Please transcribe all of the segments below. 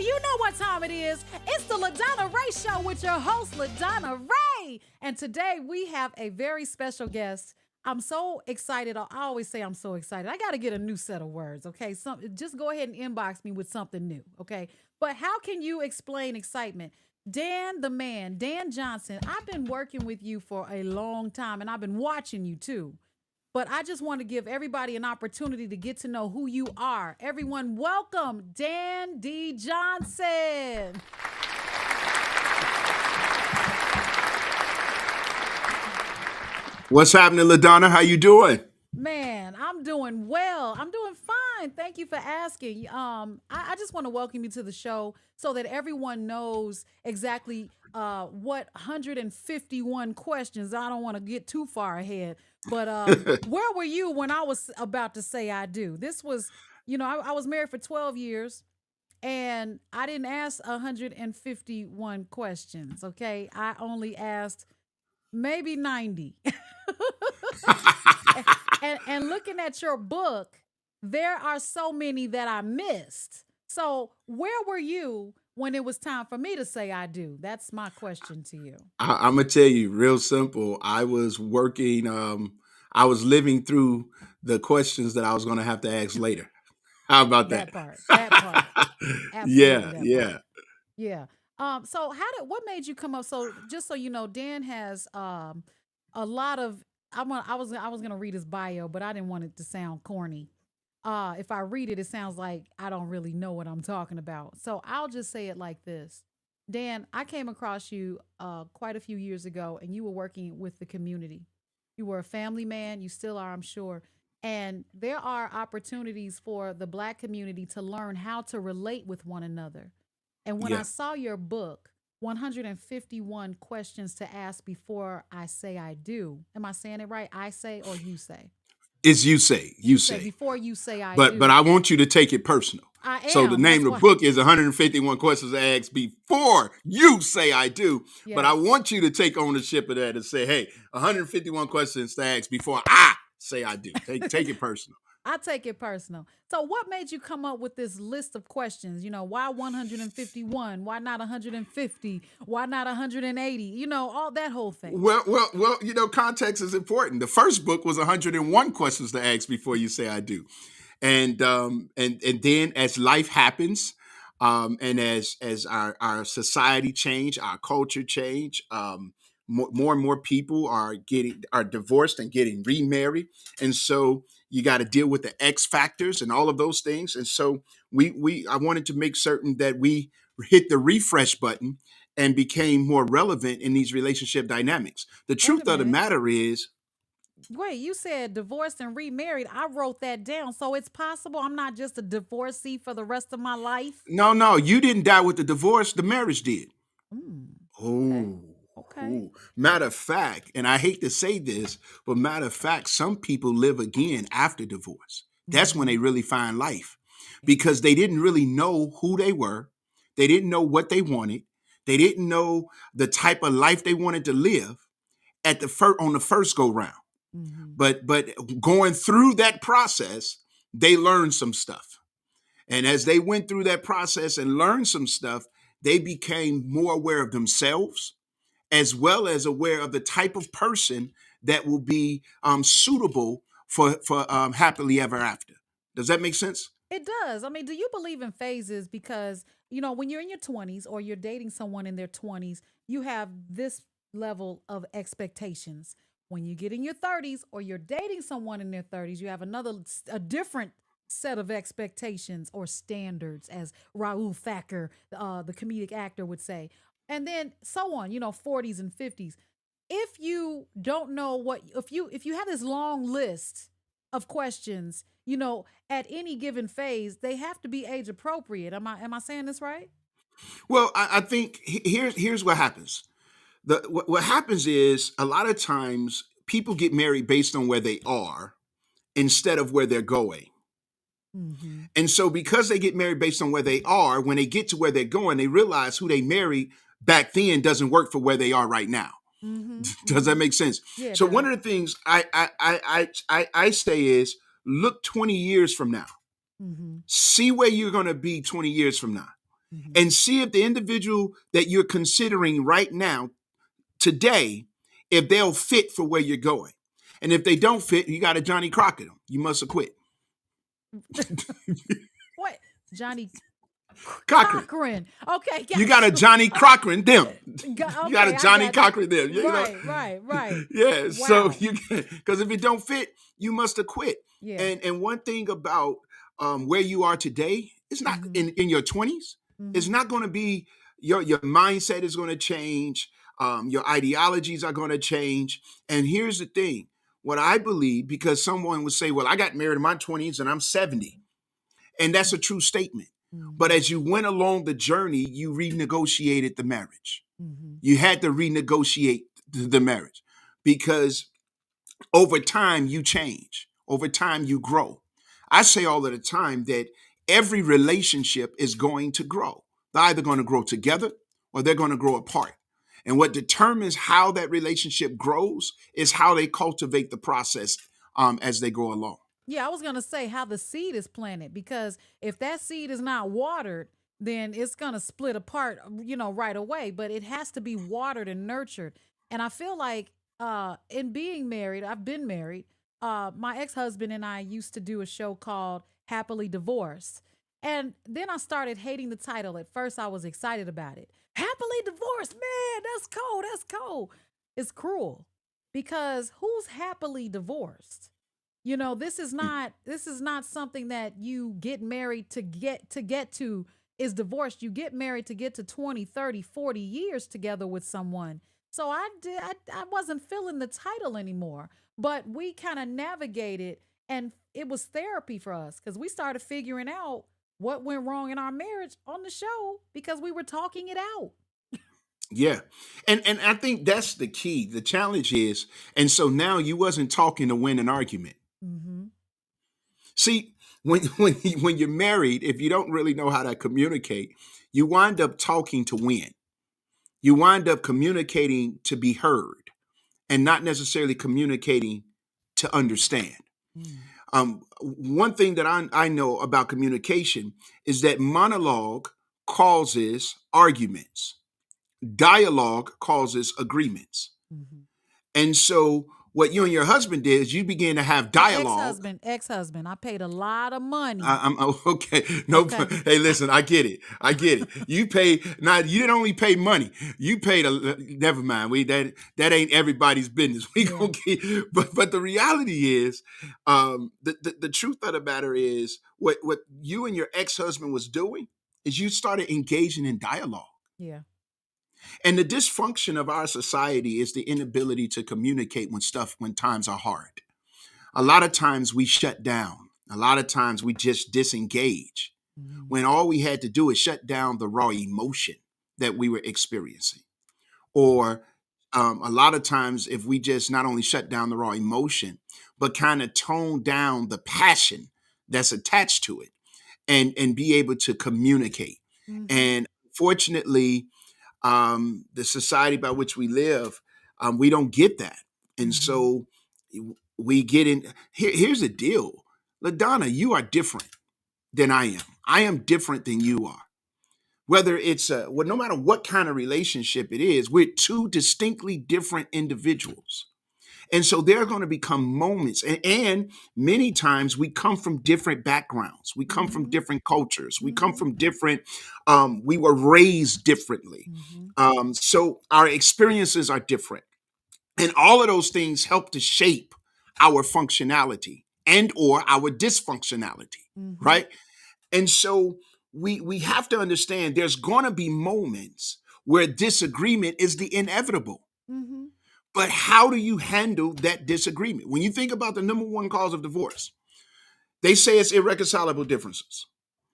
you know what time it is. It's the LaDonna Raeh Show with your host, LaDonna Raeh. And today we have a very special guest. I'm so excited. I always say I'm so excited. I got to get a new set of words, okay? Just go ahead and inbox me with something new, okay? But how can you explain excitement? Dan the man, Dan Johnson, I've been working with you for a long time, and I've been watching you too. But I just want to give everybody an opportunity to get to know who you are. Everyone, welcome Dan D. Johnson. What's happening, LaDonna? How you doing? Man, I'm doing well. I'm doing fine. Thank you for asking. I just want to welcome you to the show so that everyone knows exactly what 151 questions. I don't want to get too far ahead, but where were you when I was about to say I do? This was, I was married for 12 years. And I didn't ask 151 questions, okay? I only asked maybe 90. And looking at your book, there are so many that I missed. So where were you when it was time for me to say I do? That's my question to you. I'm gonna tell you real simple. I was working. I was living through the questions that I was gonna have to ask later. How about that? That part, absolutely Yeah, that part. yeah. Yeah. So what made you come up? So just so you know, Dan has a lot of I was gonna read his bio, but I didn't want it to sound corny. If I read it, it sounds like I don't really know what I'm talking about. So I'll just say it like this. Dan, I came across you quite a few years ago, and you were working with the community. You were a family man. You still are, I'm sure. And there are opportunities for the Black community to learn how to relate with one another. And when I Yeah. saw your book, 151 questions to ask before I say I do. Am I saying it right? I say or you say? It's you say, you You say say. before you say I But do. I want you to take it personal. I So the am. That's name of the why. book is 151 questions to ask before you say I do. But I Yes. want you to take ownership of that and say, hey, 151 questions to ask before I say I do. Take it personal. I take it personal. So what made you come up with this list of questions? Why 151? Why not 150? Why not 180? All that whole thing. Well, context is important. The first book was 101 questions to ask before you say I do. And then as life happens, and as our society change, our culture change, more and more people are divorced and getting remarried, and so you got to deal with the X factors and all of those things. And so we I wanted to make certain that we hit the refresh button and became more relevant in these relationship dynamics. The Wait a truth of the minute. matter is, Wait, you said divorced and remarried. I wrote that down. So it's possible I'm not just a divorcee for the rest of my life? no, you didn't die with the divorce, the marriage did. Mm, okay. Oh, Okay. oh. Matter of fact, and I hate to say this, but matter of fact, some people live again after divorce. That's when they Mm-hmm. really find life Yeah. because they didn't really know who they were. They didn't know what they wanted. They didn't know the type of life they wanted to live at on the first go round. Mm-hmm. But going through that process, they learned some stuff. And as they went through that process and learned some stuff, they became more aware of themselves as well as aware of the type of person that will be suitable for happily ever after. Does that make sense? It does. I mean, do you believe in phases? Because, when you're in your 20s or you're dating someone in their 20s, you have this level of expectations. When you get in your 30s or you're dating someone in their 30s, you have a different set of expectations or standards, as Raoul Thacker, the comedic actor, would say. And then so on, 40s and 50s. If you don't know if you have this long list of questions, at any given phase, they have to be age appropriate. Am I saying this right? Well, I think here's what happens. What happens is a lot of times people get married based on where they are instead of where they're going. Mm-hmm. And so because they get married based on where they are, when they get to where they're going, they realize who they married back then doesn't work for where they are right now. Mm-hmm. Does that Mm-hmm. make sense? Yeah, it So one does. of the things I say is look 20 years from now. Mm-hmm. See where you're going to be 20 years from now. Mm-hmm. and see if the individual that you're considering right now, today, if they'll fit for where you're going. And if they don't fit, you got to Johnny Crockett them. You must have quit. What? Johnny Cochran. Cochran. Okay, You got got a you. Johnny Cochran them. You got a Okay, I Johnny got you. Cochran them. You know, Right, right, right. yeah. So Wow. you, because if it don't fit, you must have quit. Yeah. And one thing about where you are today, it's not Mm-hmm. in your 20s. It's Mm-hmm. not going to be your mindset is going to change. Your ideologies are going to change. And here's the thing: what I believe, because someone would say, "Well, I got married in my 20s and I'm 70," and that's a true statement. But Mm-hmm. as you went along the journey, you renegotiated the marriage. Mm-hmm. You had to renegotiate the marriage because over time you change, over time you grow. I say all of the time that every relationship is going to grow. They're either going to grow together or they're going to grow apart. And what determines how that relationship grows is how they cultivate the process as they go along. Yeah, I was gonna say how the seed is planted because if that seed is not watered, then it's gonna split apart, right away. But it has to be watered and nurtured. And I feel like in being married, I've been married. My ex-husband and I used to do a show called Happily Divorced. And then I started hating the title. At first I was excited about it. Happily divorced, man, that's cold. That's cold. It's cruel. Because who's happily divorced? This is not something that you get married to get to is divorced. You get married to get to 20, 30, 40 years together with someone. So I wasn't feeling the title anymore. But we kind of navigated and it was therapy for us because we started figuring out what went wrong in our marriage on the show because we were talking it out. Yeah. And I think that's the key. The challenge is, and so now you wasn't talking to win an argument. Mm-hmm. See, when you're married, if you don't really know how to communicate, you wind up talking to win. You wind up communicating to be heard and not necessarily communicating to understand. Mm. One thing that I know about communication is that monologue causes arguments, dialogue causes agreements. Mm-hmm. And so, what you and your husband did is you began to have My dialogue. ex-husband. I paid a lot of money. I'm okay. No, Okay. hey, listen, I get it. I get it. You pay now. You didn't only pay money. You paid a. Never mind. We that ain't everybody's business. We Yeah. gonna get. But the reality is, the truth of the matter is, what you and your ex husband was doing is you started engaging in dialogue. Yeah. And the dysfunction of our society is the inability to communicate when times are hard. A lot of times we shut down. A lot of times we just disengage Mhm. when all we had to do is shut down the raw emotion that we were experiencing. Or a lot of times, if we just not only shut down the raw emotion, but kind of tone down the passion that's attached to it and be able to communicate. Mhm. And fortunately, the society by which we live, we don't get that. And Mhm. so we get in. Here's the deal, LaDonna, you are different than I am. I am different than you are. Whether it's well, no matter what kind of relationship it is, we're two distinctly different individuals. And so there are going to become moments, and many times we come from different backgrounds. We come from Mhm. different cultures. We come Mhm. from different, we were raised differently. Mhm. So our experiences are different. And all of those things help to shape our functionality and or our dysfunctionality, Mhm. right? And so we have to understand there's going to be moments where disagreement is the inevitable. Mhm. But how do you handle that disagreement? When you think about the number one cause of divorce, they say it's irreconcilable differences.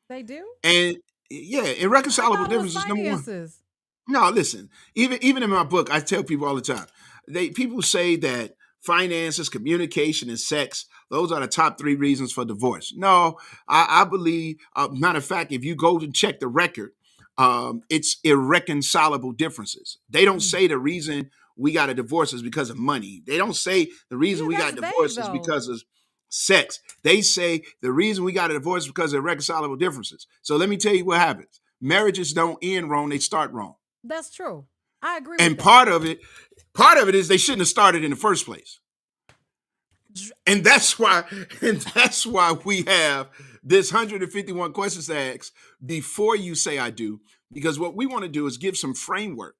They do? And yeah, I irreconcilable thought it was differences, number one. finances. No, listen. Even in my book, I tell people all the time. People say that finances, communication, and sex, those are the top three reasons for divorce. No, I believe. Matter of fact, if you go to check the record, it's irreconcilable differences. They don't Mm. say the reason we got a divorce is because of money. They don't say the reason Yeah, we that's got vague divorced is though. because of sex. They say the reason we got a divorce is because of irreconcilable differences. So let me tell you what happens. marriages don't end wrong, they start wrong. That's true. I agree with And that. part of it is they shouldn't have started in the first place. And that's why we have this 151 questions to ask before you say I do, because what we want to do is give some framework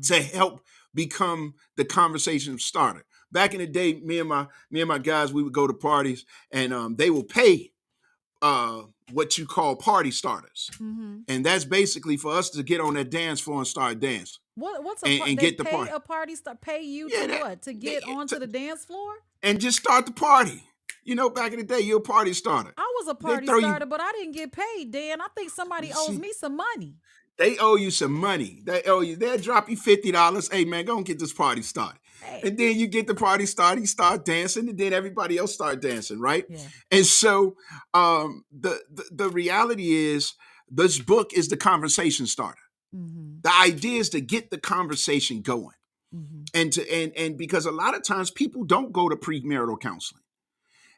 to help become the conversation starter. Back in the day, me and my guys, we would go to parties, and they will pay what you call party starters, and that's basically for us to get on that dance floor and start dancing. What's and they get the pay party. a party star? Pay you Yeah, to what? To get onto the dance floor? And just start the party. Back in the day, you're a party starter. I was a They party throw starter, you. but I didn't get paid, Dan. I think somebody owes See, me some money. they owe you some money. They owe you. They'll drop you $50. Hey man, go and get this party started. Hey. And then you get the party started. You start dancing, and then everybody else start dancing, right? Yeah. And so the reality is, this book is the conversation starter. The idea is to get the conversation going, and because a lot of times people don't go to premarital counseling.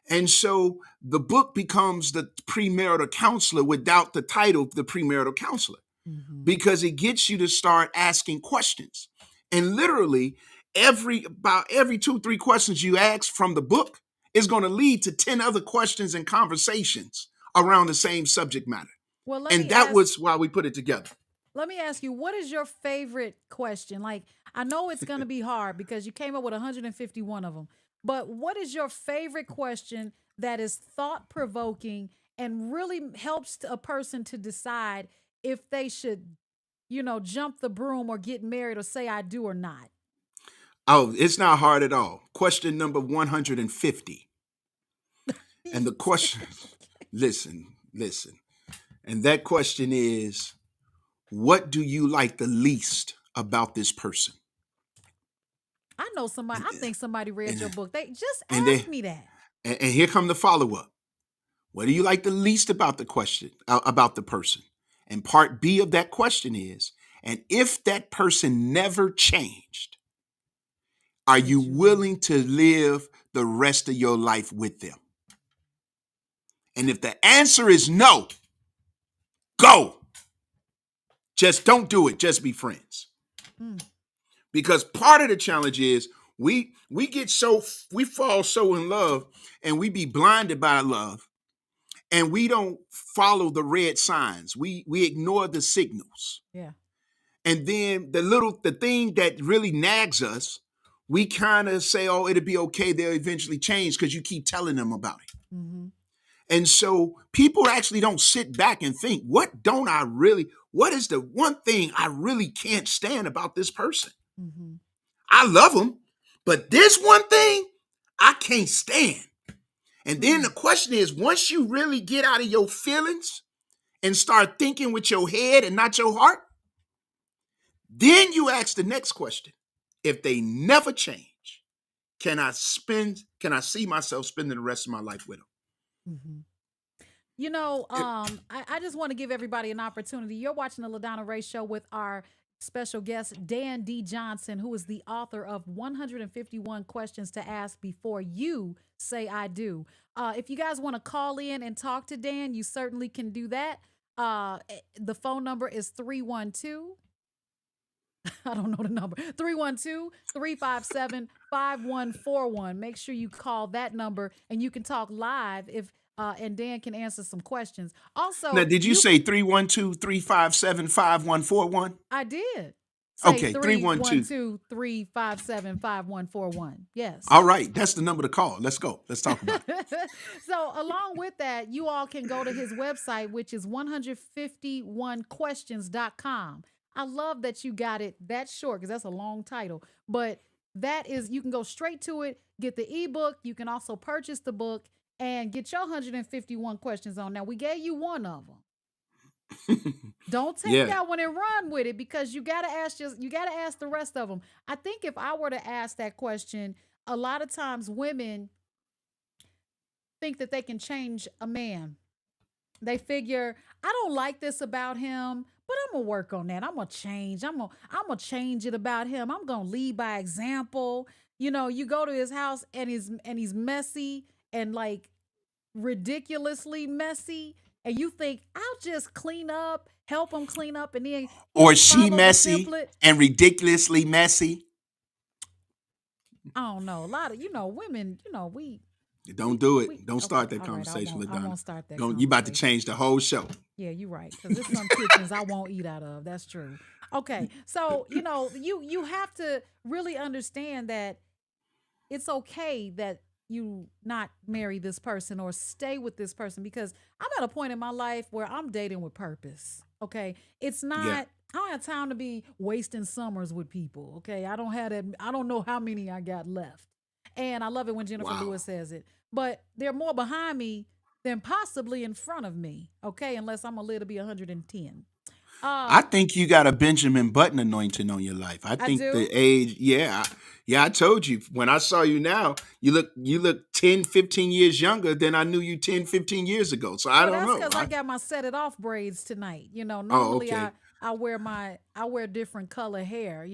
And so the book becomes the premarital counselor without the title, the premarital counselor, because it gets you to start asking questions. And literally about every 2-3 questions you ask from the book is going to lead to 10 other questions and conversations around the same subject matter. Well, and that was why we put it together. Let me ask you, what is your favorite question? Like, I know it's going to be hard because you came up with 151 of them, but what is your favorite question that is thought-provoking and really helps a person to decide if they should, jump the broom or get married or say I do or not? Oh, it's not hard at all. Question number 150. And the question, listen. And that question is, what do you like the least about this person? I know somebody. I think somebody read your book. They just and asked me that. And here come the follow-up. What do you like the least about the question, about the person? And part B of that question is, and if that person never changed, are you willing to live the rest of your life with them? And if the answer is no, go. Just don't do it. Just be friends. Because part of the challenge is we fall so in love, and we be blinded by love, and we don't follow the red signs. We ignore the signals. Yeah. And then the thing that really nags us, we kind of say, oh, it'll be okay. They'll eventually change, because you keep telling them about it. And so people actually don't sit back and think, what is the one thing I really can't stand about this person? I love them, but this one thing I can't stand. And then the question is, once you really get out of your feelings and start thinking with your head and not your heart, then you ask the next question. If they never change, can I see myself spending the rest of my life with them? I just want to give everybody an opportunity. You're watching the LaDonna Raeh Show with our special guest, Dan D. Johnson, who is the author of 151 Questions to Ask Before You Say I Do. If you guys want to call in and talk to Dan, you certainly can do that. The phone number is 312. I don't know the number. 312-357-5141. Make sure you call that number, and you can talk live and Dan can answer some questions. Also, now, did you say 312-357-5141? I did. Okay, 312-357-5141. Yes. All right, that's the number to call. Let's go. Let's talk about it. So along with that, you all can go to his website, which is 151questions.com. I love that you got it that short, because that's a long title. But that is, you can go straight to it, get the ebook. You can also purchase the book and get your 151 questions on. Now, we gave you one of them. Don't take that one and run with it, because you gotta ask the rest of them. I think if I were to ask that question, a lot of times women think that they can change a man. They figure, I don't like this about him, but I'm gonna work on that. I'm gonna change. I'm gonna change it about him. I'm gonna lead by example. You go to his house and he's messy and like ridiculously messy. and you think I'll just clean up, help him clean up, and then Or he'll she follow the messy template. and ridiculously messy. I don't know. A lot of women. Don't do We it. Don't okay. start that All right. I conversation, won't. I LaDonna. won't start that Don't you about to conversation. change the whole show. Yeah, you're right. Because there's some kitchens I won't eat out of. That's true. Okay. So, you have to really understand that it's okay that you not marry this person or stay with this person, because I'm at a point in my life where I'm dating with purpose. Okay. It's Yeah. not, I don't have time to be wasting summers with people. Okay. I don't have that. I don't know how many I got left. And I love it when Jennifer Wow. Lewis says it. But they're more behind me than possibly in front of me. Okay. Unless I'm going to live to be 110. I Uh, think you got a Benjamin Button anointing on your life. I I think the do. age, yeah. Yeah, I told you when I saw you now, you look 10, 15 years younger than I knew you 10, 15 years ago. So I Well, don't that's know. because I got my set it off braids tonight. Oh, Normally okay. I wear different color hair,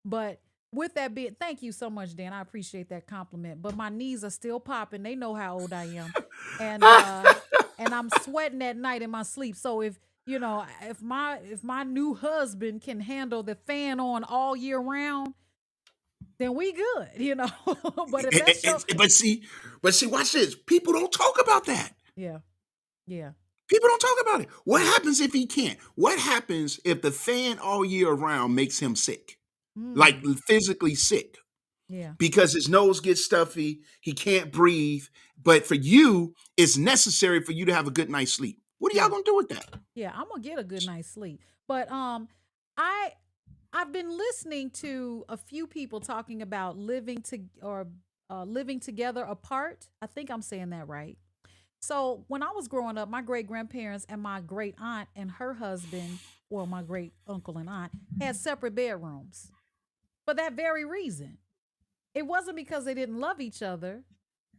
but with that being, thank you so much, Dan. I appreciate that compliment. But my knees are still popping. They know how old I am. And I'm sweating at night in my sleep. So if my new husband can handle the fan on all year round, then we good. But if that's your But see, watch this. People don't talk about that. yeah, yeah. People don't talk about it. What happens if he can't? What happens if the fan all year around makes him sick? Like Mm, physically sick yeah. because his nose gets stuffy, he can't breathe. But for you, it's necessary for you to have a good night's sleep. What are y'all Yeah. gonna do with that? Yeah, I'm gonna get a good night's sleep. But I I've been listening to a few people talking about living together apart. I think I'm saying that right. So when I was growing up, my great grandparents and my great aunt and her husband, well, my great uncle and aunt, had separate bedrooms for that very reason. It wasn't because they didn't love each other.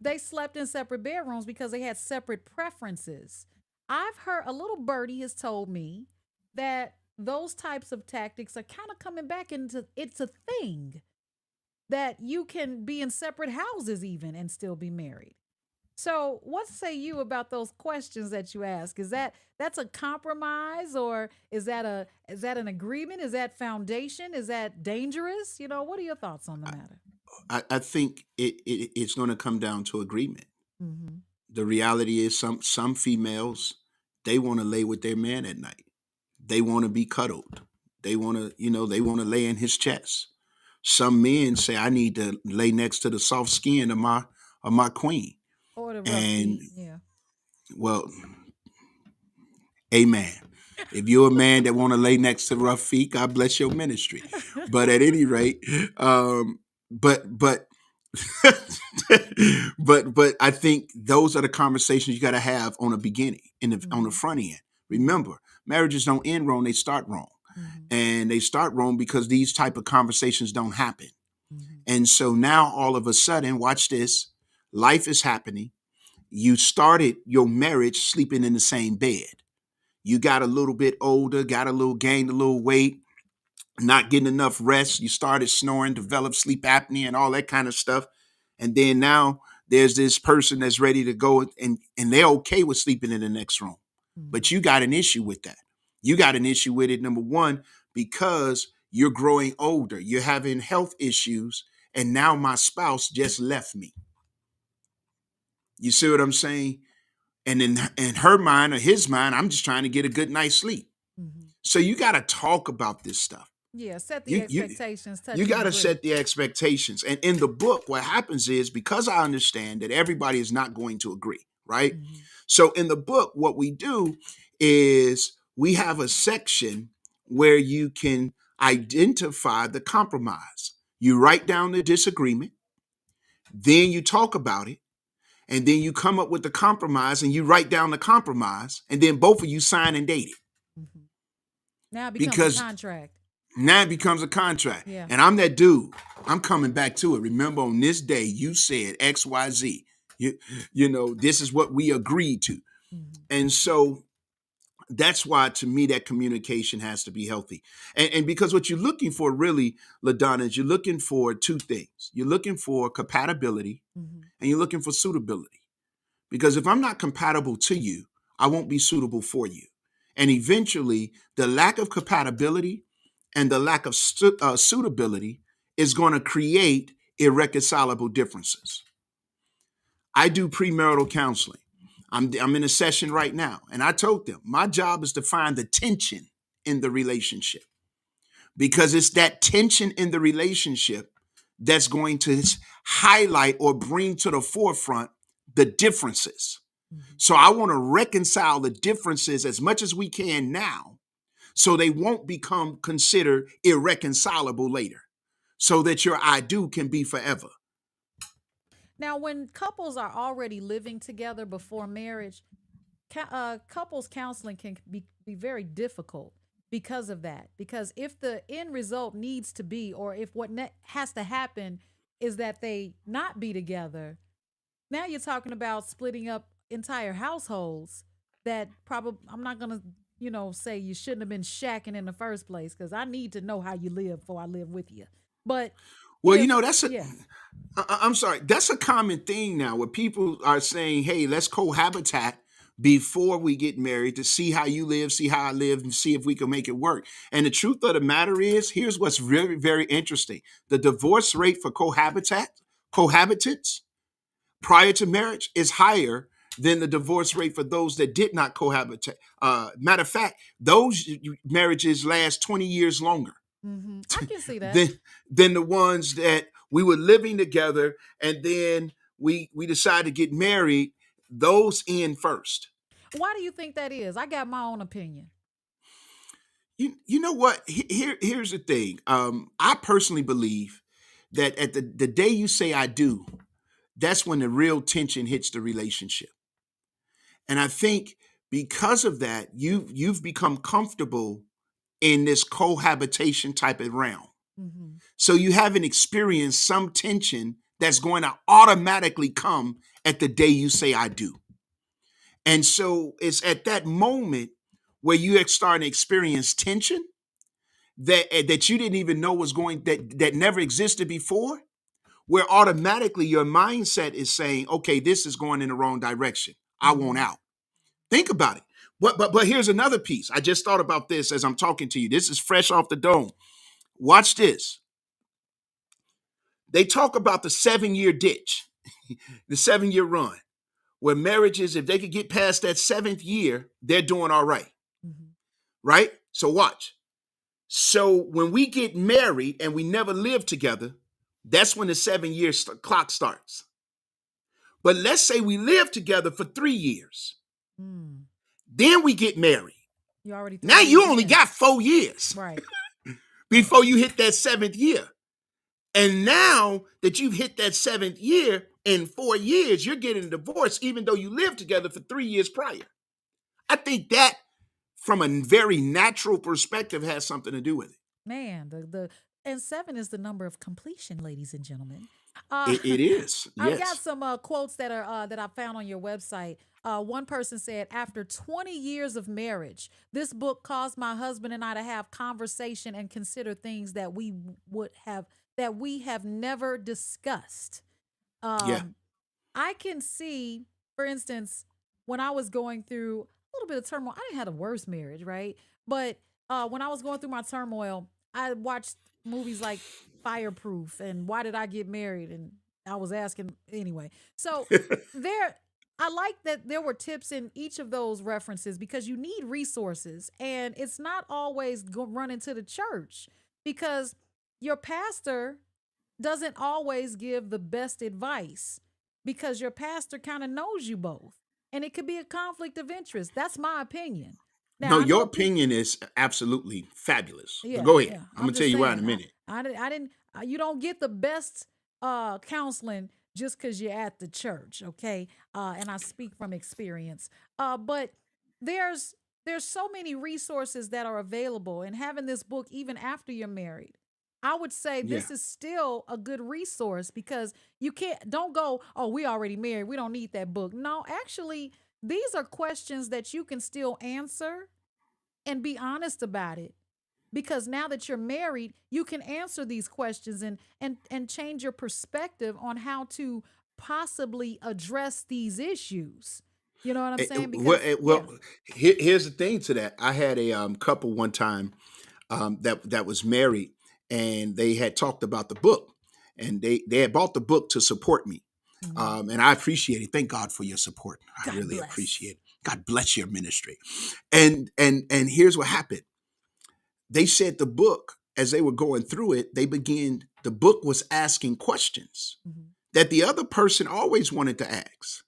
They slept in separate bedrooms because they had separate preferences. I've heard, a little birdie has told me that those types of tactics are kind of coming back into, it's a thing that you can be in separate houses even and still be married. So, what say you about those questions that you ask? That's a compromise, or is that an agreement? Is that foundation? Is that dangerous? What are your thoughts on the matter? I think it's going to come down to agreement. Mm-hmm. The reality is some females, they want to lay with their man at night. They want to be cuddled. They want to lay in his chest. Some men say I need to lay next to the soft skin of my queen. Or the rough And feet? Yeah. well, amen. If you're a man that want to lay next to rough feet, God bless your ministry. But at any rate, but but I think those are the conversations you got to have on the beginning, on the Mm-hmm. front end. Mm-hmm. Remember, marriages don't end wrong; they start wrong, Mm-hmm. and they start wrong because these type of conversations don't happen. Mm-hmm. And so now, all of a sudden, watch this: life is happening. You started your marriage sleeping in the same bed. You got a little bit older, gained a little weight, not getting enough rest. You started snoring, developed sleep apnea, and all that kind of stuff. And then now there's this person that's ready to go, and they're okay with sleeping in the next room. But Mm-hmm. you got an issue with that. You got an issue with it, number one, because you're growing older, you're having health issues, and now my spouse just left me. You see what I'm saying? And in her mind or his mind, I'm just trying to get a good night's sleep. Mm-hmm. So you got to talk about this stuff. Yeah. Set the You expectations. you Touch and got to agree. set the expectations. And in the book, what happens is because I understand that everybody is not going to agree, right? Mm-hmm. So in the book, what we do is we have a section where you can identify the compromise. You write down the disagreement, then you talk about it, and then you come up with the compromise and you write down the compromise, and then both of you sign and date it Mm-hmm. Now it becomes a because contract. now it becomes a contract. Yeah. And I'm that dude. I'm coming back to it. Remember, on this day, you said XYZ. This is what we agreed to. Mm-hmm. And so that's why, to me, that communication has to be healthy. And because what you're looking for, really, LaDonna, is you're looking for two things. You're looking for compatibility Mm-hmm. and you're looking for suitability. Because if I'm not compatible to you, I won't be suitable for you. And eventually, the lack of compatibility and the lack of suitability is going to create irreconcilable differences. I do premarital counseling. I'm in a session right now, and I told them my job is to find the tension in the relationship, because it's that tension in the relationship that's going to highlight or bring to the forefront the differences. Mhm. So I want to reconcile the differences as much as we can now, so they won't become considered irreconcilable later, so that your I do can be forever. Now, when couples are already living together before marriage, couples counseling can be very difficult because of that. Because if the end result needs to be, or if what has to happen is that they not be together, now you're talking about splitting up entire households that probably, I'm not going to, say you shouldn't have been shacking in the first place, because I need to know how you live before I live with you. But Well, if, that's a yeah. I'm sorry. That's a common thing now where people are saying, hey, let's cohabitate before we get married to see how you live, see how I live, and see if we can make it work. And the truth of the matter is, here's what's very, very interesting. The divorce rate for cohabitants prior to marriage is higher than the divorce rate for those that did not cohabitate. Matter of fact, those marriages last 20 years longer I can see that. than than the ones that we were living together, and then we decided to get married. Those end first. Why do you think that is? I got my own opinion. You know what? Here's the thing. I personally believe that at the day you say I do, that's when the real tension hits the relationship. And I think because of that, you've become comfortable in this cohabitation type of realm. Hmm. So you haven't experienced some tension that's going to automatically come at the day you say I do. And so it's at that moment where you start to experience tension that you didn't even know was going, that never existed before, where automatically your mindset is saying, okay, this is going in the wrong direction. I want Hmm. out. Think about it. But here's another piece. I just thought about this as I'm talking to you. This is fresh off the dome. Watch this. They talk about the 7-year ditch, the 7-year run, where marriages, if they could get past that 7th year, they're doing all right, Hmm. right? So watch. So when we get married and we never live together, that's when the 7-year clock starts. But let's say we live together for 3 years, Mm. then we get married. You're already Now 3 years you only in. got 4 years Right. Right. before you hit that 7th year. And now that you've hit that 7th year, in 4 years, you're getting divorced, even though you lived together for 3 years prior. I think that, from a very natural perspective, has something to do with it. Man, the and seven is the number of completion, ladies and gentlemen. Uh, It is, I've got yes. some quotes that are that I found on your website. One person said, "After 20 years of marriage, this book caused my husband and I to have conversation and consider things that we have never discussed." Yeah. Um, I can see, for instance, when I was going through a little bit of turmoil, I didn't have the worst marriage, right? But when I was going through my turmoil, I watched movies like Fireproof and Why Did I Get Married? And I was asking anyway. So there, I like that there were tips in each of those references, because you need resources, and it's not always running to the church, because your pastor doesn't always give the best advice, because your pastor kind of knows you both, and it could be a conflict of interest. That's my opinion. No, Now, I your know people. opinion is absolutely fabulous. But Yeah, go ahead. yeah. I'm I'm going to tell just you why in saying. a minute. I didn't. You don't get the best counseling just because you're at the church, okay? And I speak from experience. But there's so many resources that are available, and having this book even after you're married, I would say Yeah. this is still a good resource, because you don't go, oh, we already married, we don't need that book. No, actually, these are questions that you can still answer and be honest about it, because now that you're married, you can answer these questions and change your perspective on how to possibly address these issues. You know what I'm Eh, eh, saying? well, Because eh, yeah. well, here's the thing to that. I had a couple one time that was married, and they had talked about the book, and they had bought the book to support me, Mhm. and I appreciate it. Thank God for your support. I God really bless. appreciate it. God bless your ministry. And here's what happened. They said the book, as they were going through it, the book was asking questions Mhm. that the other person always wanted to ask,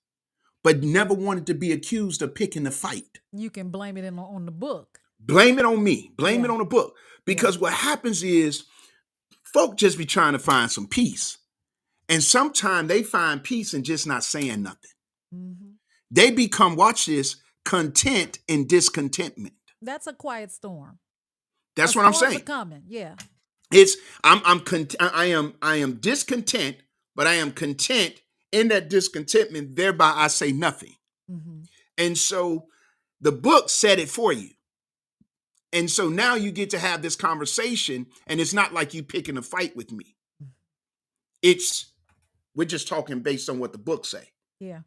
but never wanted to be accused of picking the fight. You can blame it on the book. Blame it on me. Blame it Yeah. on the book. Yeah. Because what happens is folk just be trying to find some peace. And sometimes they find peace in just not saying nothing. Mhm. They become, watch this, content in discontentment. That's a quiet storm. That's what I'm Storms are saying. coming. Yeah. It's I am discontent, but I am content in that discontentment. Thereby, I say nothing. Mhm. And so the book said it for you. And so now you get to have this conversation, and it's not like you picking a fight with me. It's we're just talking based on what the book say. Yeah.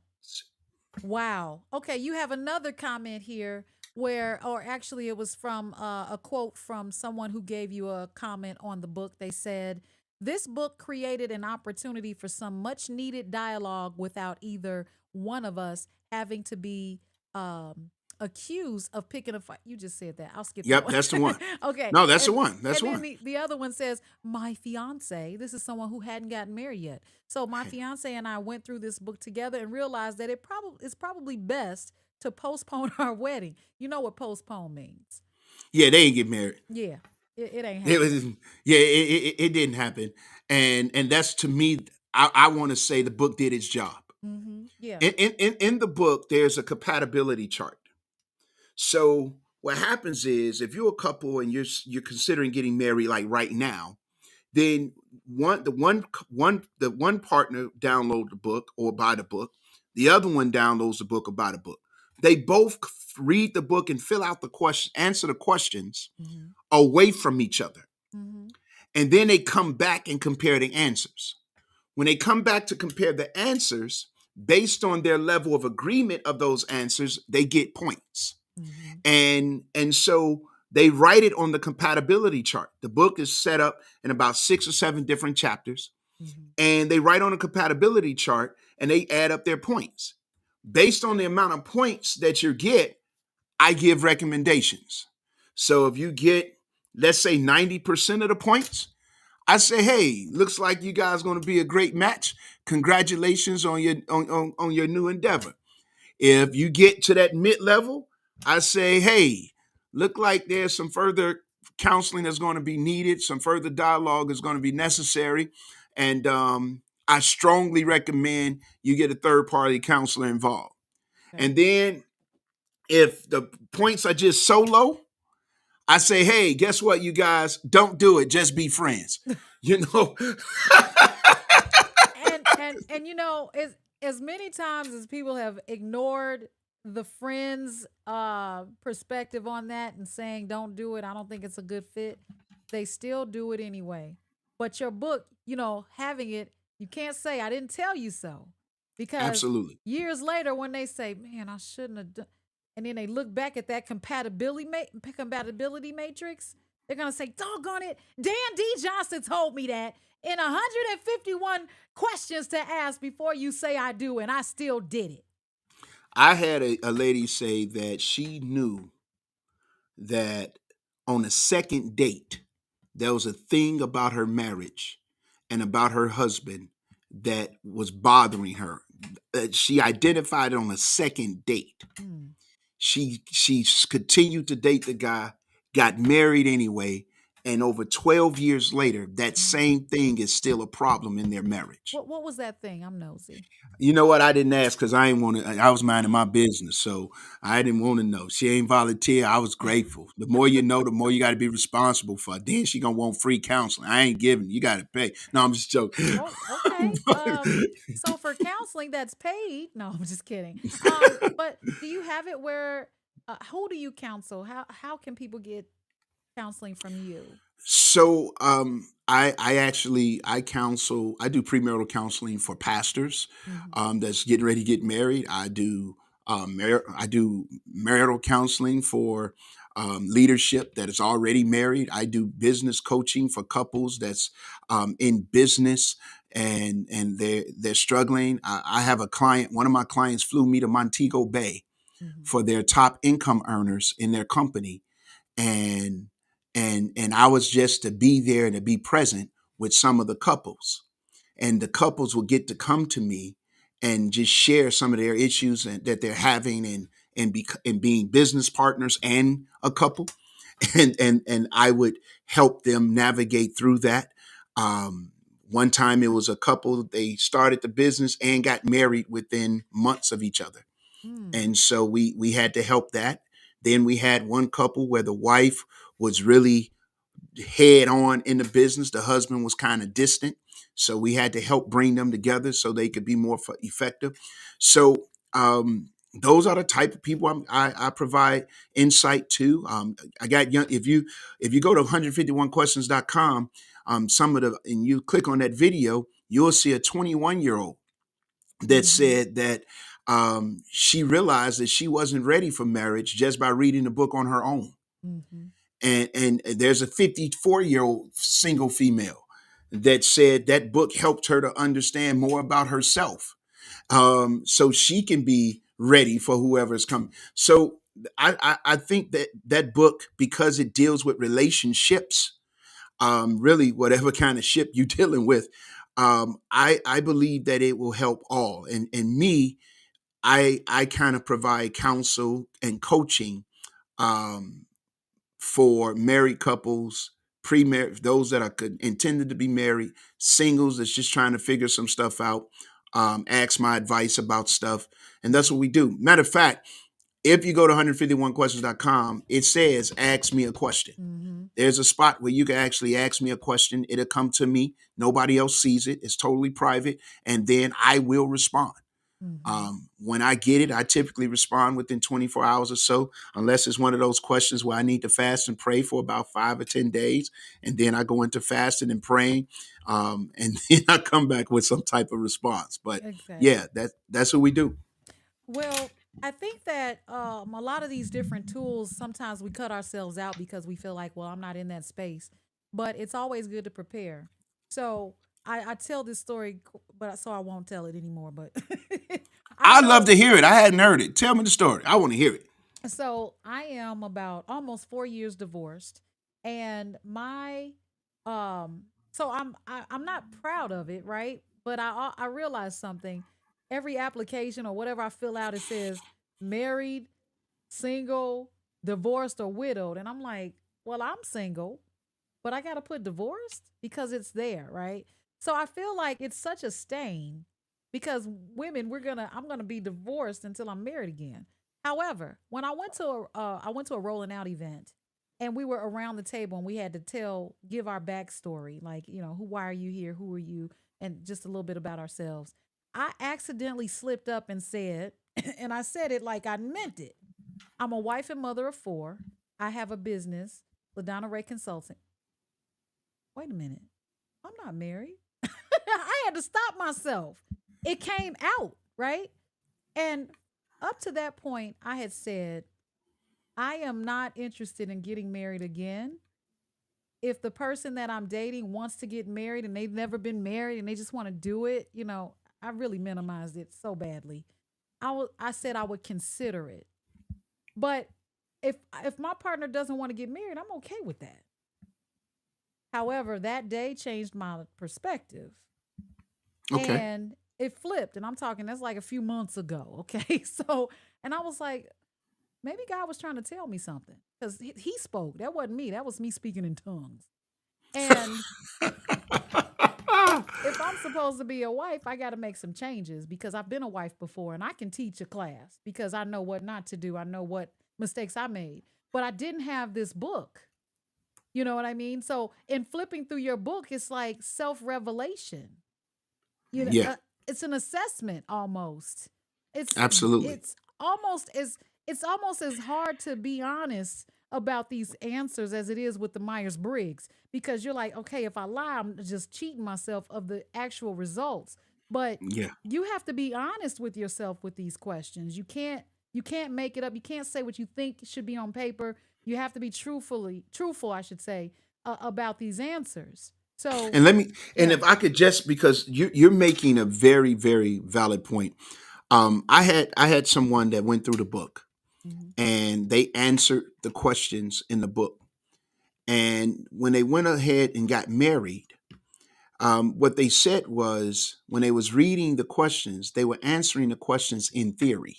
Wow. Okay, you have another comment here where, or actually, it was from a quote from someone who gave you a comment on the book. They said, "This book created an opportunity for some much needed dialogue without either one of us having to be um, accused of picking a fight." You just said that. I'll skip that Yep, one. that's the one. Okay. No, that's the one. That's And the then one. the other one says, "My fiance," this is someone who hadn't gotten married yet. So my fiance and I went through this book together and realized that it's probably best to postpone our wedding. You know what postpone means? Yeah, they ain't get married. Yeah, it ain't It was, happening. yeah, it didn't happen, and that's to me. I want to say the book did its job. Yeah. In the book, there's a compatibility chart. So what happens is, if you're a couple and you're considering getting married, like right now, then the one partner download the book or buy the book, the other one downloads the book or buy the book. They both read the book and fill out the question, answer the questions Mm-hmm. away from each other, Mm-hmm. and then they come back and compare the answers. When they come back to compare the answers based on their level of agreement of those answers, they get points. Mm-hmm. And so they write it on the compatibility chart. The book is set up in about 6 or 7 different chapters, Mm-hmm. and they write on a compatibility chart and they add up their points. Based on the amount of points that you get, I give recommendations. So if you get, let's say, 90% of the points, I say, hey, looks like you guys going to be a great match. Congratulations on on your new endeavor. If you get to that mid level, I say, hey, look like there's some further counseling that's going to be needed, some further dialogue is going to be necessary. And I strongly recommend you get a third party counselor involved. Okay. And then if the points are just so low, I say, hey, guess what, you guys? Don't do it. Just be friends. You know, And as many times as people have ignored the friends perspective on that and saying don't do it, I don't think it's a good fit, they still do it anyway. But your book, having it, you can't say I didn't tell you so, because absolutely. years later when they say, man, I shouldn't have done, and then they look back at that compatibility matrix, they're gonna say, doggone it, Dan D. Johnson told me that in 151 questions to ask before you say I do, and I still did it. I had a lady say that she knew that on a second date, there was a thing about her marriage and about her husband that was bothering her. She identified it on a second date. Hmm. She continued to date the guy, got married anyway, and over 12 years later, that Mhm. same thing is still a problem in their marriage. What was that thing? I'm nosy. You know what? I didn't ask because I ain't want to. I was minding my business, so I didn't want to know. She ain't volunteer. I was grateful. The more you know, the more you got to be responsible for. Then she gonna want free counseling. I ain't giving. You got to pay. No, I'm just joking. Oh, okay. So for counseling that's paid, no, I'm just kidding. But do you have it where who do you counsel? How can people get counseling from you? So I actually I counsel. I do premarital counseling for pastors Hmm. that's getting ready to get married. I do I do marital counseling for leadership that is already married. I do business coaching for couples that's in business and they're struggling. I have a client. One of my clients flew me to Montego Bay Mhm. for their top income earners in their company, and and I was just to be there and to be present with some of the couples, and the couples will get to come to me and just share some of their issues that they're having, and being business partners and a couple, and I would help them navigate through that. Um, One time it was a couple, they started the business and got married within months of each other, Mm. and so we had to help that. Then we had one couple where the wife was really head on in the business. The husband was kind of distant. So we had to help bring them together so they could be more effective. So those are the type of people I provide insight to. I got young. If you go to 151questions.com, some of the and you click on that video, you'll see a 21-year-old that Mhm. said that she realized that she wasn't ready for marriage just by reading the book on her own. Mhm. And there's a 54-year-old single female that said that book helped her to understand more about herself, so she can be ready for whoever's coming. So I think that that book, because it deals with relationships, really whatever kind of ship you're dealing with, I believe that it will help all. And me, I kind of provide counsel and coaching, um, for married couples, pre-married, those that are intended to be married, singles that's just trying to figure some stuff out. Ask my advice about stuff, and that's what we do. Matter of fact, if you go to 151questions.com, it says "Ask me a question." Mhm. There's a spot where you can actually ask me a question. It'll come to me. Nobody else sees it. It's totally private, and then I will respond. Mhm. When I get it, I typically respond within 24 hours or so, unless it's one of those questions where I need to fast and pray for about 5 or 10 days. And then I go into fasting and praying. And then I come back with some type of response. But yeah, Exactly. that's what we do. Well, I think that a lot of these different tools, sometimes we cut ourselves out because we feel like, well, I'm not in that space. But it's always good to prepare. So I tell this story, but so I won't tell it anymore. But I I'd love know. to hear it. I hadn't heard it. Tell me the story. I want to hear it. So I am about almost 4 years divorced, and my so I'm not proud of it, right? But I realized something. Every application or whatever I fill out, it says married, single, divorced, or widowed, and I'm like, well, I'm single, but I got to put divorced because it's there, right? So I feel like it's such a stain because women, I'm gonna be divorced until I'm married again. However, when I went to a rolling out event, and we were around the table and we had to give our backstory, like why are you here, who are you, and just a little bit about ourselves. I accidentally slipped up and said, and I said it like I meant it. I'm a wife and mother of four. I have a business, LaDonna Raeh Consulting. Wait a minute. I'm not married. I had to stop myself. It came out, right? And up to that point, I had said, I am not interested in getting married again. If the person that I'm dating wants to get married and they've never been married and they just want to do it, I really minimized it so badly. I said I would consider it. But if my partner doesn't want to get married, I'm okay with that. However, that day changed my perspective. Okay. And it flipped, and I'm talking that's like a few months ago. Okay. So, and I was like, maybe God was trying to tell me something because he spoke. That wasn't me. That was me speaking in tongues. And if I'm supposed to be a wife, I got to make some changes because I've been a wife before and I can teach a class because I know what not to do. I know what mistakes I made, but I didn't have this book. You know what I mean? So in flipping through your book, it's like self revelation. You know, Yeah, it's an assessment almost. It's absolutely. it's almost as it's almost as hard to be honest about these answers as it is with the Myers Briggs because you're like, okay, if I lie, I'm just cheating myself of the actual results. But Yeah. you have to be honest with yourself with these questions. You can't. You can't make it up. You can't say what you think should be on paper. You have to be truthful, I should say, about these answers. So, And let me, and yeah. if I could just, because you're making a very, very valid point. I had someone that went through the book Hmm. and they answered the questions in the book. And when they went ahead and got married, what they said was when they was reading the questions, they were answering the questions in theory.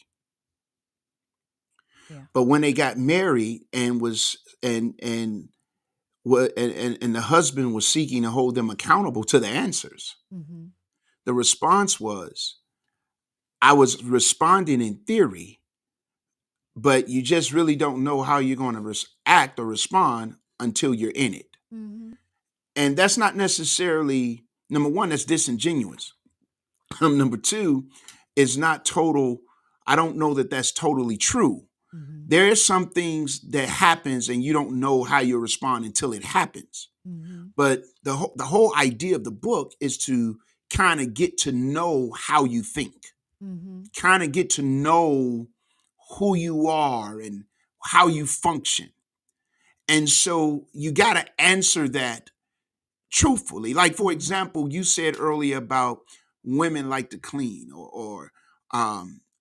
Yeah. But when they got married and was and what and the husband was seeking to hold them accountable to the answers, Hmm. the response was, I was responding in theory, but you just really don't know how you're going to act or respond until you're in it. Hmm. And that's not necessarily, number one, that's disingenuous. Number two, is not total. I don't know that that's totally true. Hmm. There is some things that happens and you don't know how you respond until it happens. Hmm. But the whole idea of the book is to kind of get to know how you think, Hmm. kind of get to know who you are and how you function. And so you got to answer that truthfully. Like, for Hmm. example, you said earlier about women like to clean or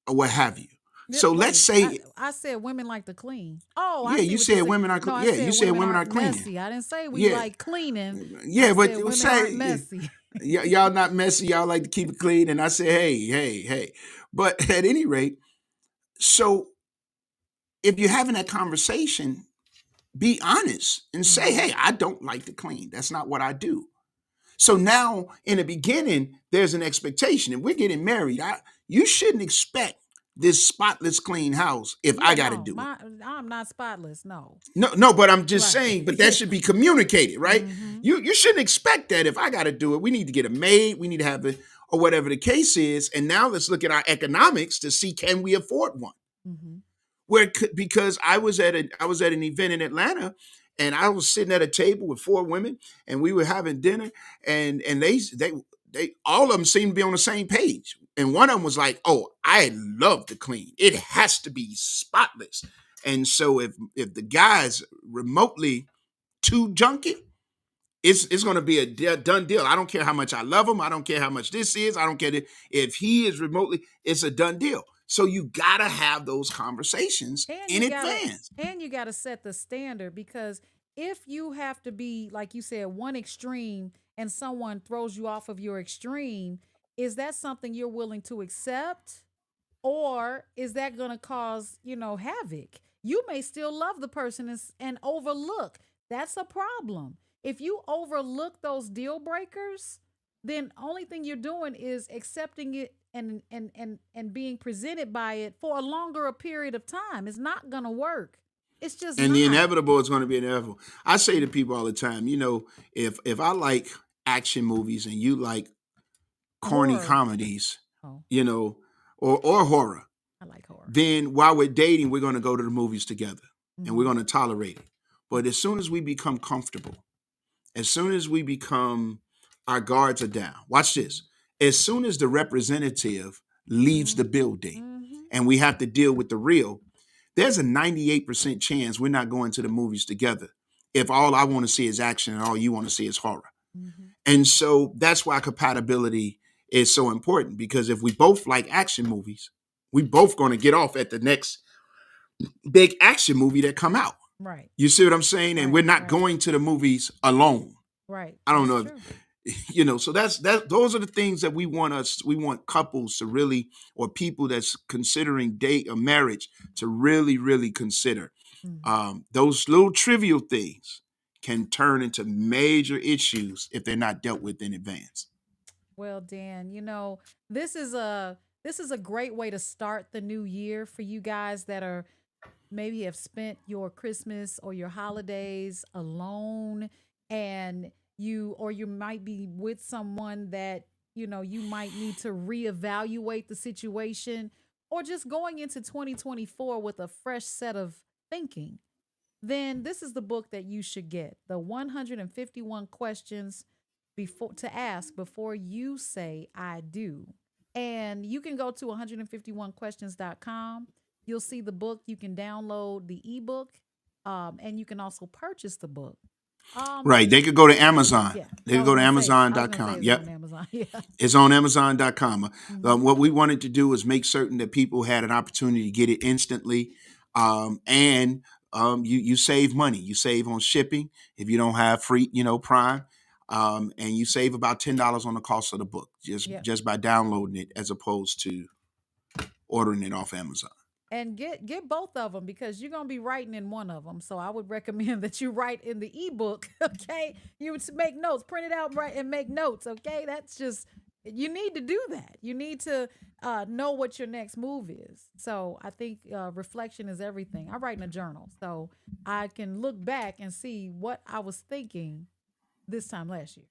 what have you. So let's Wait, I, say, I said women like to clean. Oh, I yeah, see you what you're said saying. women are, No, I yeah, said you said women women are aren't cleaning. messy. I didn't say we Yeah, like cleaning. I yeah, but said it was women aren't say, messy. y'all not messy. Y'all like to keep it clean. And I say, hey, hey, hey. But at any rate, so if you're having that conversation, be honest and say, Hmm. hey, I don't like to clean. That's not what I do. So now in the beginning, there's an expectation. If we're getting married, you shouldn't expect this spotless clean house if I Yeah, got to no, do it. I'm not spotless. No. No, no, but I'm just Right. saying, but that should be communicated, right? Hmm. You shouldn't expect that if I got to do it. We need to get a maid, we need to have it, or whatever the case is. And now let's look at our economics to see, can we afford one? Hmm. Because I was at an event in Atlanta, and I was sitting at a table with four women, and we were having dinner, and they all of them seemed to be on the same page. And one of them was like, "Oh, I love to clean. It has to be spotless." And so if the guy's remotely too junky, it's going to be a done deal. I don't care how much I love him. I don't care how much this is. I don't care if he is remotely. It's a done deal. So you gotta have those conversations and in you gotta advance. and you gotta set the standard, because if you have to be, like you said, one extreme and someone throws you off of your extreme, is that something you're willing to accept, or is that going to cause, havoc? You may still love the person and overlook. That's a problem. If you overlook those deal breakers, then only thing you're doing is accepting it and being presented by it for a longer a period of time. It's not going to work. It's just And the not. inevitable is going to be inevitable. I say to people all the time, if I like action movies and you like corny Horror. comedies, Oh, you know, or horror, I like horror. then while we're dating, we're going to go to the movies together and we're Hmm. going to tolerate it. But as soon as we become comfortable, as soon as we become, our guards are down. Watch this. As soon as the representative leaves the Hmm. building Hmm. and we have to deal with the real, there's a 98% chance we're not going to the movies together if all I want to see is action and all you want to see is horror. Hmm. And so that's why compatibility is so important, because if we both like action movies, we both going to get off at the next big action movie that come out. Right. You see what I'm saying? And we're Right. not Right. going to the movies alone. Right. I don't That's know true. so those are the things that we want couples to really, or people that's considering date or marriage, to really, really consider. Hmm. Those little trivial things can turn into major issues if they're not dealt with in advance. Well, Dan, this is a great way to start the new year for you guys that are maybe have spent your Christmas or your holidays alone, and you might be with someone that you might need to reevaluate the situation, or just going into 2024 with a fresh set of thinking. Then this is the book that you should get: the 151 questions before to ask before you say I do. And you can go to 151questions.com. you'll see the book. You can download the ebook, and you can also purchase the book. Right. They could go to Amazon. Yeah, They could go to I was gonna say Amazon.com. it's Yep. on Amazon. Yeah. It's on Amazon.com. Hmm. What we wanted to do is make certain that people had an opportunity to get it instantly. And you save money. You save on shipping if you don't have free, Prime. And you save about $10 on the cost of the book Yeah. just by downloading it as opposed to ordering it off Amazon. And get both of them because you're gonna be writing in one of them. So I would recommend that you write in the ebook. Okay, you would make notes, print it out, right, and make notes. Okay, that's just you need to do that. You need to know what your next move is. So I think reflection is everything. I write in a journal, so I can look back and see what I was thinking this time last year.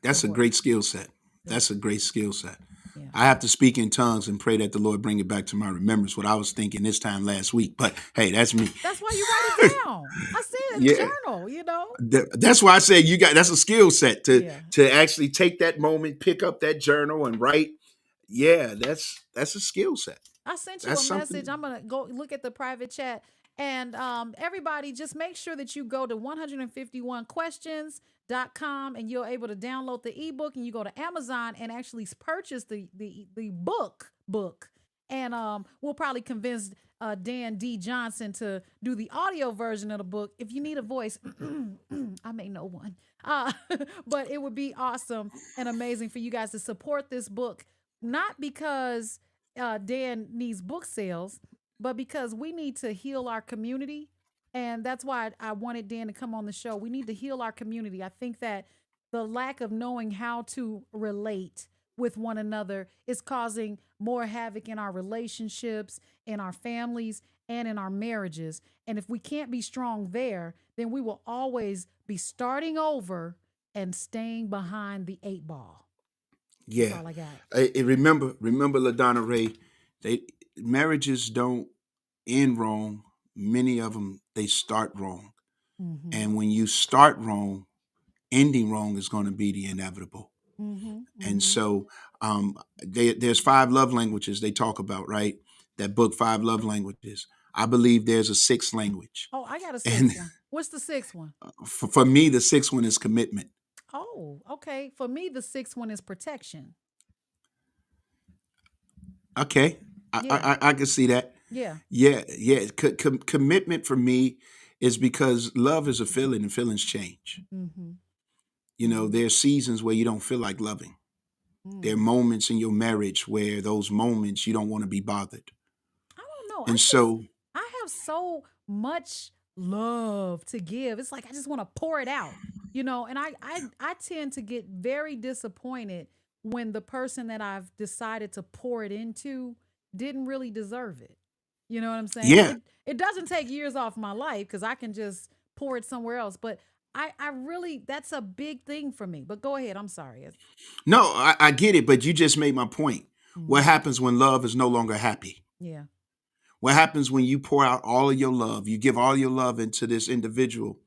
That's a Before, great skill set. yeah, That's a great skill set. yeah. I have to speak in tongues and pray that the Lord bring it back to my remembrance what I was thinking this time last week. But hey, that's me. That's why you write it down. I said Yeah. journal. You know. That's why I say that's a skill set to Yeah. actually take that moment, pick up that journal and write. Yeah, that's a skill set. I sent you That's a message. something. I'm gonna go look at the private chat. And everybody, just make sure that you go to 151questions.com and you're able to download the ebook and you go to Amazon and actually purchase the book. And we'll probably convince Dan D. Johnson to do the audio version of the book. If you need a voice, I may know one. Uh, but it would be awesome and amazing for you guys to support this book, not because Dan needs book sales, but because we need to heal our community. And that's why I wanted Dan to come on the show. We need to heal our community. I think that the lack of knowing how to relate with one another is causing more havoc in our relationships, in our families, and in our marriages. And if we can't be strong there, then we will always be starting over and staying behind the eight ball. That's Yeah. all I got. Remember LaDonna Raeh, they marriages don't end wrong. Many of them they start wrong. Mm-hmm. And when you start wrong, ending wrong is going to be the inevitable. Mm-hmm. And Mm-hmm. so there's five love languages they talk about, right? That book, Five Love Languages. I believe there's a sixth language. Oh, I got a And sixth one. What's the sixth one? for me, the sixth one is commitment. Oh, okay. For me, the sixth one is protection. Okay. Yeah. I can see that. Yeah. Yeah. Yeah. Commitment for me is because love is a feeling and feelings change. Mm-hmm. Mm-hmm. There's seasons where you don't feel like loving. There are Mm. moments in your marriage where those moments you don't want to be bothered. I don't know. And so, I have so much love to give. It's like I just want to pour it out, and I tend to get very disappointed when the person that I've decided to pour it into didn't really deserve it. You know what I'm saying? yeah, It doesn't take years off my life because I can just pour it somewhere else. But I really that's a big thing for me. But go ahead. I'm sorry. no, I get it, but you just made my point. What Mhm. happens when love is no longer happy? Yeah. What happens when you pour out all of your love, you give all your love into this individual,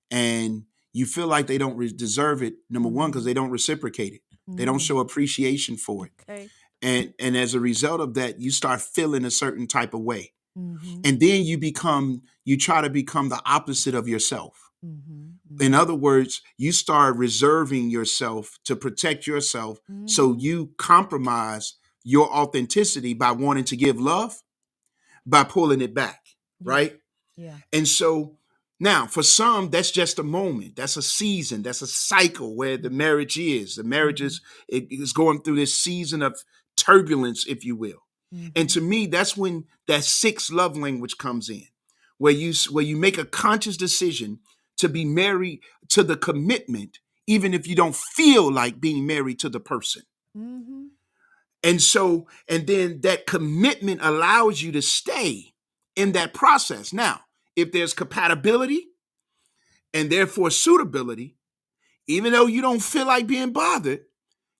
and you feel like they don't deserve it? Number one, because Mm-hmm. they don't reciprocate it, they don't Mm. show appreciation for it, Okay. and as a result of that, you start feeling a certain type of way, Mm-hmm. and then you try to become the opposite of yourself. Mm-hmm. In Mm-hmm. other words, you start reserving yourself to protect yourself. So Mm-hmm. you compromise your authenticity by wanting to give love, by pulling it back, Yeah. right? Yeah. And so now for some, that's just a moment. That's a season. That's a cycle where the marriage is. The marriage Mm-hmm. is going through this season of turbulence, if you will. And Mm-hmm. to me, that's when that sixth love language comes in, where you make a conscious decision to be married to the commitment, even if you don't feel like being married to the person. Mm-hmm. And then that commitment allows you to stay in that process. Now, if there's compatibility and therefore suitability, even though you don't feel like being bothered,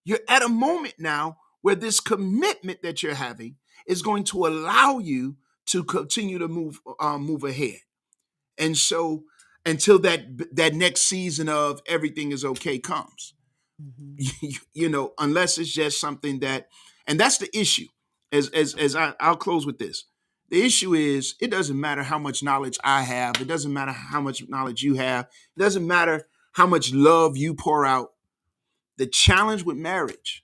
you're at a moment now where this commitment that you're having is going to allow you to continue to move ahead. And so until that next season of everything is okay comes, Mm-hmm. unless it's just something that, and that's the issue. I'll close with this. The issue is, it doesn't matter how much knowledge I have. It doesn't matter how much knowledge you have. It doesn't matter how much love you pour out. The challenge with marriage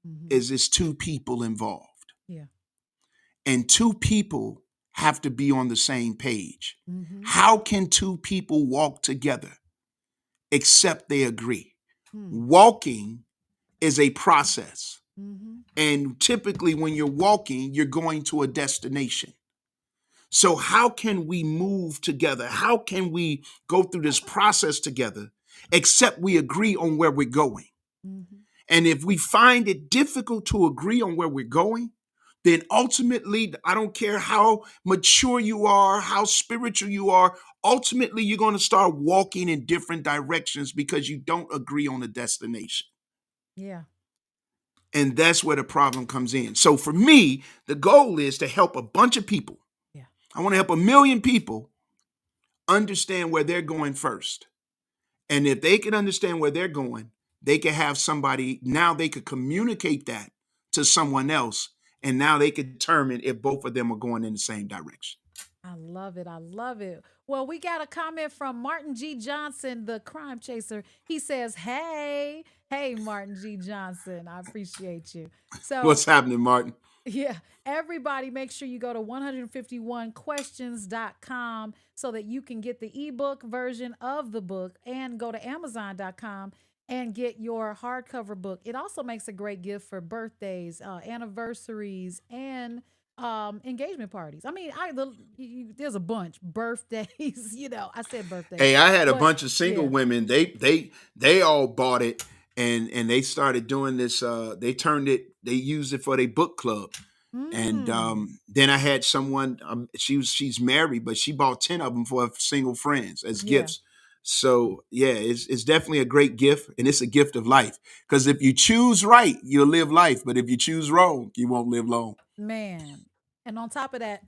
Mm-hmm. is it's two people involved. Yeah. And two people have to be on the same page. Mm-hmm. How can two people walk together except they agree? Mm. Walking is a process. Mm-hmm. And typically, when you're walking, you're going to a destination. So, how can we move together? How can we go through this process together except we agree on where we're going? Mm-hmm. And if we find it difficult to agree on where we're going, then ultimately, I don't care how mature you are, how spiritual you are, ultimately, you're going to start walking in different directions because you don't agree on the destination. Yeah. And that's where the problem comes in. So for me, the goal is to help a bunch of people. Yeah. I want to help 1,000,000 people understand where they're going first. And if they can understand where they're going, they can have somebody, now they could communicate that to someone else. And now they can determine if both of them are going in the same direction. I love it. I love it. Well, we got a comment from Martin G. Johnson, the crime chaser. He says, hey, Martin G. Johnson. I appreciate you. So, What's happening, Martin? yeah, everybody make sure you go to 151questions.com so that you can get the ebook version of the book, and go to amazon.com and get your hardcover book. It also makes a great gift for birthdays, anniversaries, and engagement parties. I mean, there's a bunch birthdays. I said birthdays, Hey, I had a but bunch of single yeah. women. They all bought it, and they started doing this. They turned it. They used it for their book club. And Mm, then I had someone. She's married, but she bought 10 of them for her single friends as yeah. gifts. So yeah, it's definitely a great gift, and it's a gift of life. Because if you choose right, you'll live life. But if you choose wrong, you won't live long. Man. And on top of that,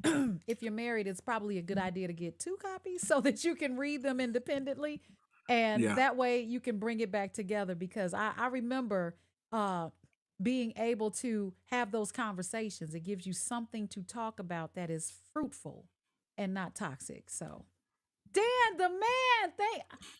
if you're married, it's probably a good idea to get two copies so that you can read them independently. And Yeah. that way you can bring it back together, because I remember uh, being able to have those conversations. It gives you something to talk about that is fruitful and not toxic. So Dan, the man.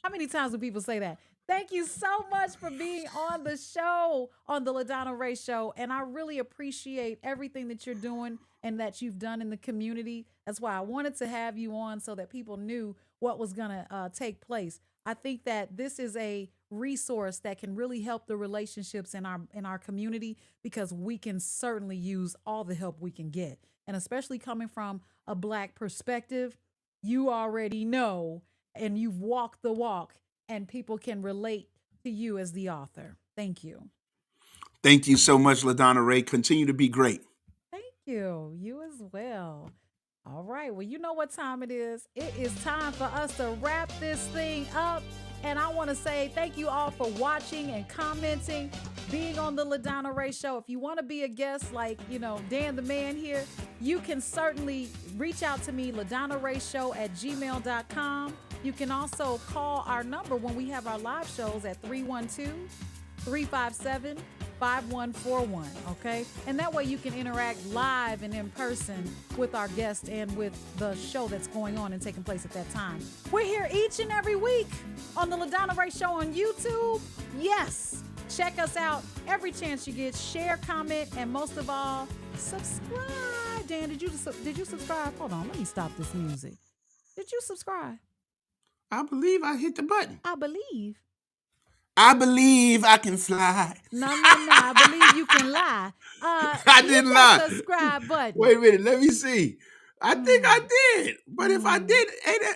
How many times do people say that? Thank you so much for being on the show, on the LaDonna Raeh Show. And I really appreciate everything that you're doing and that you've done in the community. That's why I wanted to have you on, so that people knew what was going to take place. I think that this is a resource that can really help the relationships in our community, because we can certainly use all the help we can get. And especially coming from a Black perspective, you already know, and you've walked the walk, and people can relate to you as the author. Thank you. Thank you so much, LaDonna Rae. Continue to be great. Thank you. You as well. All right. Well, you know what time it is. It is time for us to wrap this thing up. And I want to say thank you all for watching and commenting, being on the LaDonna Raeh Show. If you want to be a guest like, Dan the man here, you can certainly reach out to me, LaDonnaRaehShow@gmail.com. You can also call our number when we have our live shows at 312-357-5141. Okay. And that way you can interact live and in person with our guests and with the show that's going on and taking place at that time. We're here each and every week on the LaDonna Raeh Show on YouTube. Yes. Check us out every chance you get. Share, comment, and most of all, subscribe. Dan, did you subscribe? Hold on. Let me stop this music. Did you subscribe? I believe I hit the button. I believe. I believe I can fly. No, no, no. I believe you can lie. I Hit didn't that lie. subscribe button. Wait a minute, let me see. I think I Mm, did. But if I mm, did,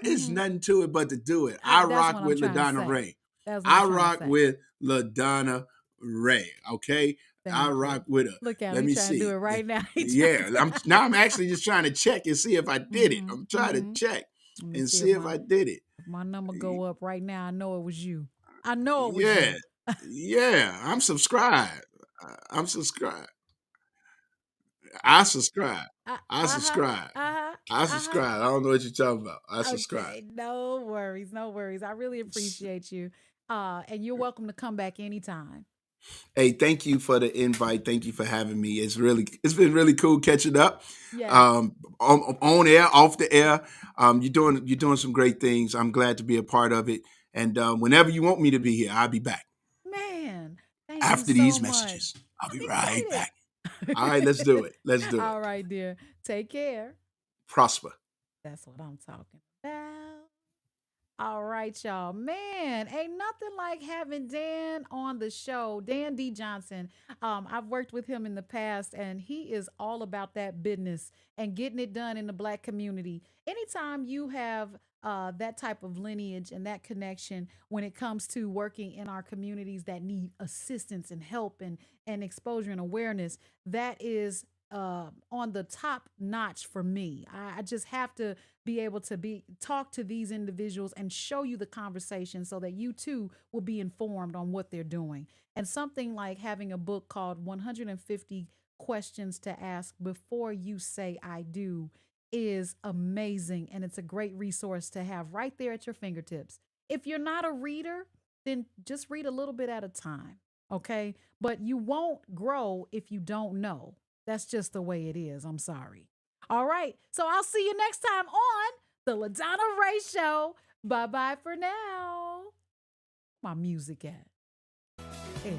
it's mm. nothing to it but to do it. I That's rock what I'm with trying to LaDonna say. Rae. That's what I'm I trying to rock say. with LaDonna Rae. Okay? I Thank rock you. with her. Look at him. Let He me trying to do see. it right now. He trying Yeah, to. I'm actually just trying to check and see if I did it. Mm-hmm, I'm trying to mm-hmm. check Let me and see see if I did it. if my number go up right now. I know it was you. I know it was Yeah. you. Yeah, I'm subscribed. I'm subscribed. I subscribe. I Uh-huh. subscribe. Uh-huh. I Uh-huh. subscribe. I don't know what you're talking about. I subscribe. Okay. No worries. No worries. I really S- appreciate you. And you're welcome to come back anytime. Hey, thank you for the invite. Thank you for having me. It's been really cool catching up. Yes. On air, off the air. You're doing some great things. I'm glad to be a part of it. And whenever you want me to be here, I'll be back. Man, thank you After so these much. messages, I'll be right I'm back. All right, let's do excited. it. Let's do it. All right, dear. Take care. Prosper. That's what I'm talking about. All right, y'all. Man, ain't nothing like having Dan on the show. Dan D. Johnson. I've worked with him in the past, and he is all about that business and getting it done in the Black community. Anytime you have that type of lineage and that connection when it comes to working in our communities that need assistance and help and exposure and awareness, that is on the top notch for me. I just have to be able to be talk to these individuals and show you the conversation so that you too will be informed on what they're doing. And something like having a book called 150 questions to ask before you say I do is amazing, and it's a great resource to have right there at your fingertips. If you're not a reader, then just read a little bit at a time, okay? But you won't grow if you don't know. That's just the way it is. I'm sorry. All right. So I'll see you next time on the LaDonna Raeh Show. Bye bye for now. My music at. Hey.